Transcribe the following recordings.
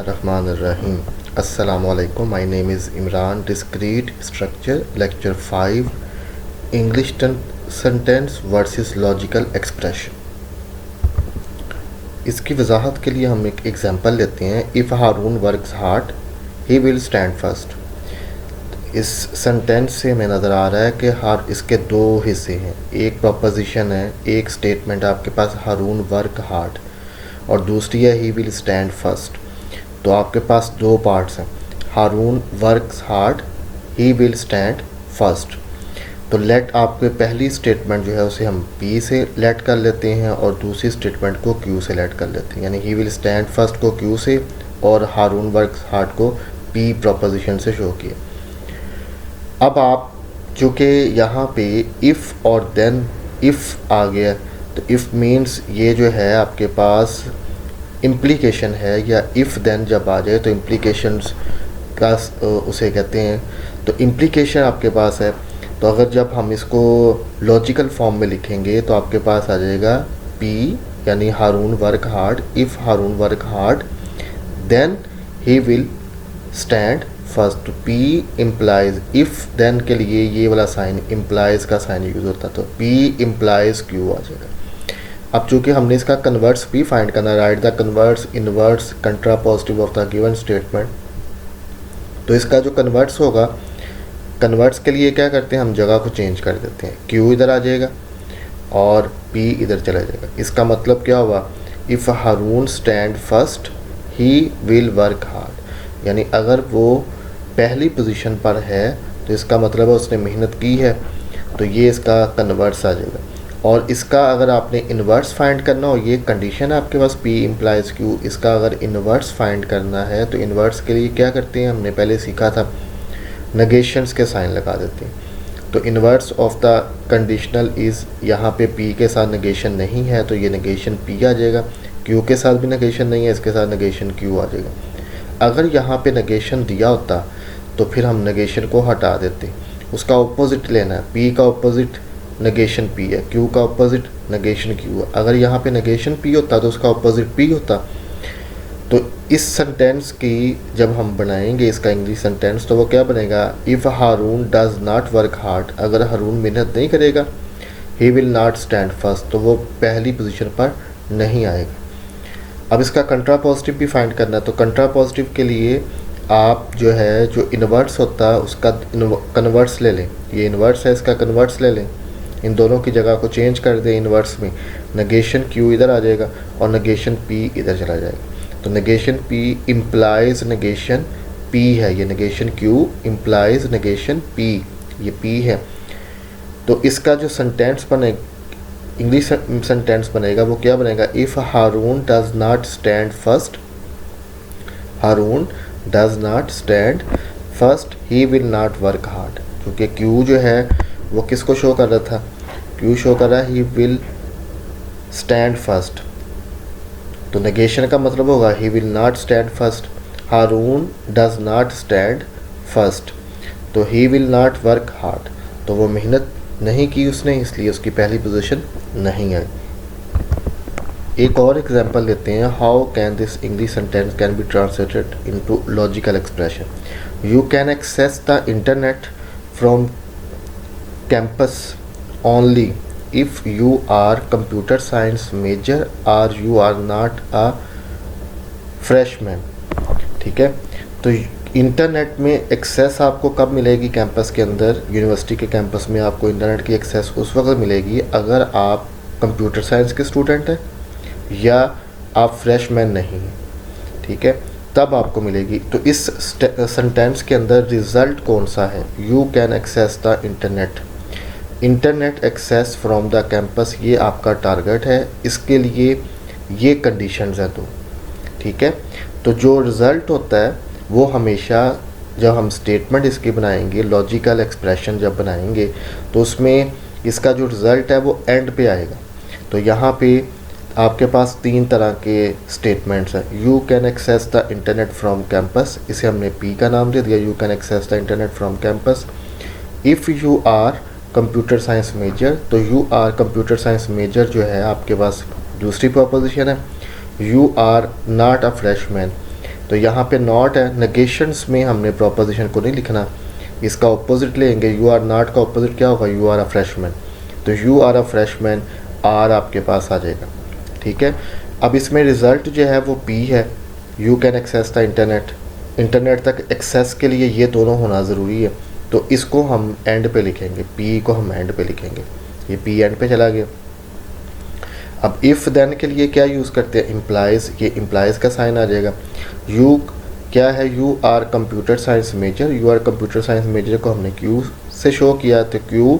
Rahim. Assalamu alaikum. My name is Imran. Discrete structure, lecture 5, English sentence versus logical expression. इसकी वजाहत के लिए हम एक एग्जांपल लेते हैं. If Haroon works hard he will stand first. इस सेंटेंस से हमें नज़र आ रहा है कि हर इसके दो हिस्से हैं. एक प्रपोजिशन है, एक स्टेटमेंट आपके पास हारून वर्क हार्ड, और दूसरी है ही विल स्टैंड फर्स्ट. तो आपके पास दो पार्ट्स हैं. Haroon works hard, he will stand first. तो लेट आपके पहली स्टेटमेंट जो है उसे हम पी से लेट कर लेते हैं और दूसरी स्टेटमेंट को क्यू से लेट कर लेते हैं. यानी ही विल स्टैंड फर्स्ट को क्यू से और हारून वर्क्स हार्ड को पी प्रपोजिशन से शो किया. अब आप चूँकि यहाँ पे इफ़ और देन इफ़ आ गया, तो इफ़ मीन्स ये जो है आपके पास इम्प्लीकेशन है, या इफ़ देन जब आ जाए तो इम्प्लीकेशंस का उसे कहते हैं. तो इम्प्लीकेशन आपके पास है, तो अगर जब हम इसको लॉजिकल फॉर्म में लिखेंगे तो आपके पास आ जाएगा पी यानी Haroon work hard. If Haroon work hard then he will stand first. तो पी इम्प्लाइज, इफ़ देन के लिए ये वाला साइन इम्प्लाइज का साइन यूज़ होता है, तो पी इम्प्लाइज क्यू आ जाएगा. अब चूँकि हमने इसका कन्वर्ट्स भी फाइंड करना, write the converts inverts contrapositive of the given statement. तो इसका जो कन्वर्ट्स होगा, कन्वर्ट्स के लिए क्या करते हैं, हम जगह को चेंज कर देते हैं. क्यू इधर आ जाएगा और पी इधर चला जाएगा. इसका मतलब क्या हुआ, if Haroon stand first he will work hard. यानी अगर वो पहली पोजीशन पर है तो इसका मतलब है उसने मेहनत की है. तो ये इसका कन्वर्ट्स आ जाएगा. और इसका अगर आपने इन्वर्स फाइंड करना हो, ये कंडीशन है आपके पास पी इम्प्लाइज क्यू, इसका अगर इन्वर्स फाइंड करना है तो इन्वर्स के लिए क्या करते हैं, हमने पहले सीखा था नेगेशंस के साइन लगा देते हैं. तो inverse of the conditional is, यहाँ पे पी के साथ नेगेशन नहीं है तो ये नेगेशन पी आ जाएगा. क्यू के साथ भी नेगेशन नहीं है, इसके साथ नेगेशन क्यू आ जाएगा. अगर यहाँ पे नेगेशन दिया होता तो फिर हम नेगेशन को हटा देते, उसका ऑपोजिट लेना है. पी का ऑपोजिट नेगेशन पी है, क्यू का ऑपोजिट नेगेशन क्यू है. अगर यहाँ पे नेगेशन पी होता तो उसका ऑपोजिट पी होता. तो इस सेंटेंस की जब हम बनाएंगे इसका इंग्लिश सेंटेंस, तो वो क्या बनेगा, if Haroon does not work hard, अगर हारून मेहनत नहीं करेगा, he will not stand first, तो वो पहली पोजीशन पर नहीं आएगा. अब इसका कंट्रापोजिटिव भी फाइंड करना है. तो कंट्रापोजिटिव के लिए आप जो है जो इन्वर्ट्स होता है उसका कन्वर्ट्स ले लें. ये इन्वर्ट्स है, इसका कन्वर्ट्स ले लें. इन दोनों की जगह को चेंज कर दें. इन्वर्स में नेगेशन क्यू इधर आ जाएगा और नेगेशन पी इधर चला जाएगा. तो negation P implies negation P है, ये negation Q implies negation P, ये पी है. तो इसका जो सेंटेंस बने, इंग्लिश सेंटेंस बनेगा, वो क्या बनेगा, if Haroon does not stand first, Haroon does not stand first he will not work hard. क्योंकि क्यू जो है वो किसको शो कर रहा था, क्यू शो कर रहा है ही विल स्टैंड फर्स्ट. तो नेगेशन का मतलब होगा he will not stand first. Haroon does not stand first, तो he will not work hard, तो वो मेहनत नहीं की उसने, इसलिए उसकी पहली पोजीशन नहीं आई. एक और एग्जांपल लेते हैं. How can this English sentence can be translated into logical expression. You can access the internet from campus only if you are computer science major or you are not a freshman. ठीक है. तो internet में access आपको कब मिलेगी, campus के अंदर, university के कैंपस में आपको इंटरनेट की एक्सेस उस वक्त मिलेगी अगर आप कंप्यूटर साइंस के स्टूडेंट हैं या आप फ्रेशमैन नहीं हैं. ठीक है, तब आपको मिलेगी. तो इस सेंटेंस के अंदर रिज़ल्ट कौन सा है, you can access the internet, internet access from the campus, ये आपका टारगेट है. इसके लिए ये कंडीशंस हैं दो. ठीक है. तो जो रिज़ल्ट होता है वो हमेशा जब हम स्टेटमेंट इसकी बनाएंगे, लॉजिकल एक्सप्रेशन जब बनाएंगे, तो उसमें इसका जो रिज़ल्ट है वो एंड पे आएगा. तो यहाँ पे आपके पास तीन तरह के स्टेटमेंट्स हैं. You can access the internet from campus, इसे हमने पी का नाम दे दिया, you can access the internet from campus. If you are computer science major, तो you are computer science major जो है आपके पास दूसरी प्रपोजिशन है. You are not a freshman, तो यहाँ पे नॉट है, नेगेशंस में हमने प्रोपोजिशन को नहीं लिखना, इसका ऑपोजिट लेंगे। यू आर नॉट का ऑपोजिट क्या होगा, यू आर अ फ्रेशमैन। तो you are a freshman, R आपके पास आ जाएगा, ठीक है। अब इसमें रिज़ल्ट जो है वो पी है, you can access the internet. Internet तक एक्सेस के लिए ये दोनों होना ज़रूरी है, तो इसको हम एंड पे लिखेंगे, पी को हम एंड पे लिखेंगे, ये पी एंड पे चला गया। अब इफ़ देन के लिए क्या यूज़ करते हैं, इम्प्लाइज, ये इम्प्लाइज का साइन आ जाएगा। यू क्या है, you are computer science major, you are computer science major को हमने क्यू से शो किया, तो क्यू।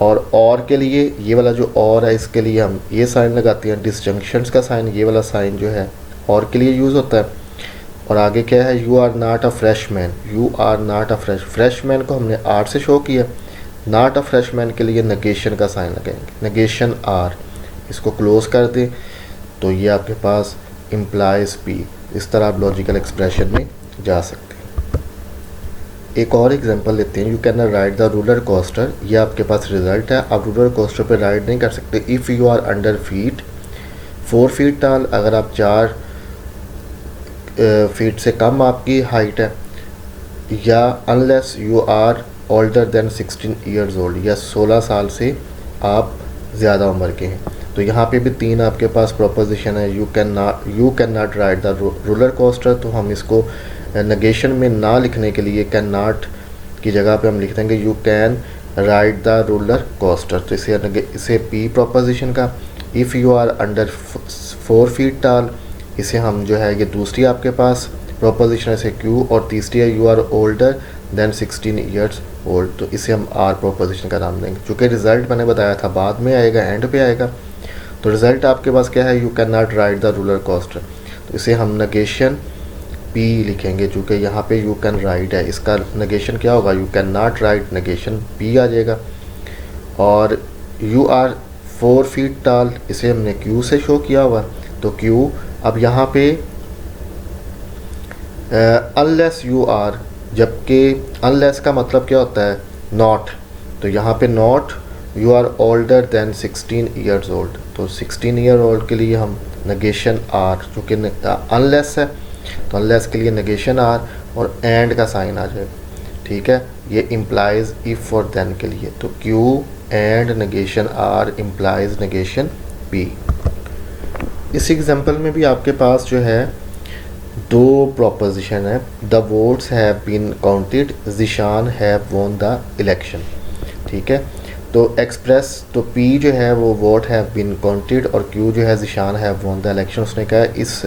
और के लिए ये वाला जो और है, इसके लिए हम ये साइन लगाते हैं, डिसजंक्शंस का साइन, ये वाला साइन जो है और के लिए यूज़ होता है। और आगे क्या है, you are not a freshman, you are not a freshman को हमने आर से शो किया, नॉट अ फ्रेशमैन के लिए नेगेशन का साइन लगाएंगे, नेगेशन आर। इसको क्लोज कर दें तो ये आपके पास इम्प्लाइज पी। इस तरह आप लॉजिकल एक्सप्रेशन में जा सकते हैं। एक और एग्जांपल लेते हैं, you can ride the roller coaster. ये आपके पास रिजल्ट है, आप रोलर कोस्टर पे राइड नहीं कर सकते if you are under feet 4 feet tall, अगर आप 4 फीट से कम आपकी हाइट है, या unless you are older than 16 years old, या 16 साल से आप ज़्यादा उम्र के हैं। तो यहाँ पे भी 3 आपके पास प्रोपोजिशन है, you can not ride the roller coaster. तो हम इसको नेगेशन में ना लिखने के लिए कैन नॉट की जगह पे हम लिख देंगे you can ride the roller coaster. तो इसे पी प्रोपोजिशन का। If you are under 4 feet tall, इसे हम जो है ये दूसरी आपके पास प्रोपोजिशन है क्यू, और तीसरी है you are older than 16 years old, तो इसे हम आर प्रोपोजिशन का नाम देंगे। चूँकि रिज़ल्ट मैंने बताया था बाद में आएगा, एंड पे आएगा। तो रिज़ल्ट आपके पास क्या है, you can not ride the roller coaster, तो इसे हम नेगेशन पी लिखेंगे। चूँकि यहाँ पे यू कैन राइड है, इसका नेगेशन क्या होगा, you can not ride, negation p आ जाएगा। और यू आर 4 फीट टाल, इसे हमने क्यू से शो किया हुआ, तो क्यू। अब यहाँ पे अनलेस यू आर, जबकि अनलेस का मतलब क्या होता है, नॉट। तो यहाँ पे not you are older than 16 years old, तो 16 ईयर ओल्ड के लिए हम नेगेशन आर, चूँकि अनलेस है तो अनलेस के लिए नेगेशन आर और एंड का साइन आ जाए, ठीक है। ये इम्प्लाइज इफ़ और देन के लिए, तो Q and negation R implies negation P. इस एग्जांपल में भी आपके पास जो है 2 प्रोपोजिशन है, the votes have been counted, Zeeshan have won the election, ठीक है। तो एक्सप्रेस, तो पी जो है वो वोट हैव बीन काउंटेड, और क्यू जो है Zeeshan have won the election. उसने कहा इस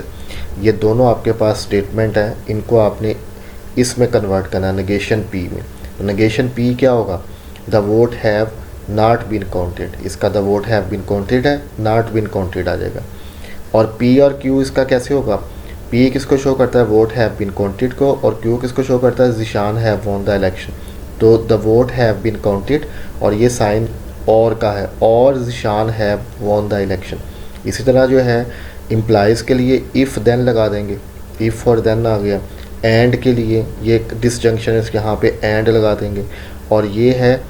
ये दोनों आपके पास स्टेटमेंट है, इनको आपने इसमें कन्वर्ट करना है, नेगेशन पी में। तो नेगेशन पी क्या होगा, the vote have not been counted, इसका the vote have been counted है, नॉट बीन काउंटेड आ जाएगा। और पी और क्यू इसका कैसे होगा, पी किसको शो करता है, वोट हैव बीन काउंटेड को, और क्यू किसको शो करता है, Zeeshan have won the election. तो the vote have been counted, और ये साइन और का है, और Zeeshan have won the election. इसी तरह जो है इम्प्लाइज के लिए इफ़ देन लगा देंगे, इफ़ और देन आ गया। एंड के लिए ये डिसजंक्शन है, यहाँ पे एंड लगा देंगे, और ये है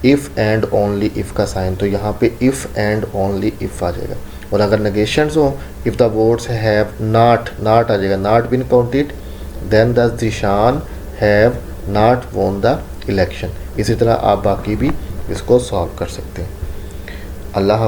इफ़ एंड ओनली इफ़ का साइन, तो यहाँ पे इफ़ एंड ओनली इफ़ आ जाएगा। और अगर नेगेशंस हो, if the votes have not आ जाएगा, not been counted, then the Zeeshan have not won the election. इसी तरह आप बाकी भी इसको सॉल्व कर सकते हैं। अल्लाह।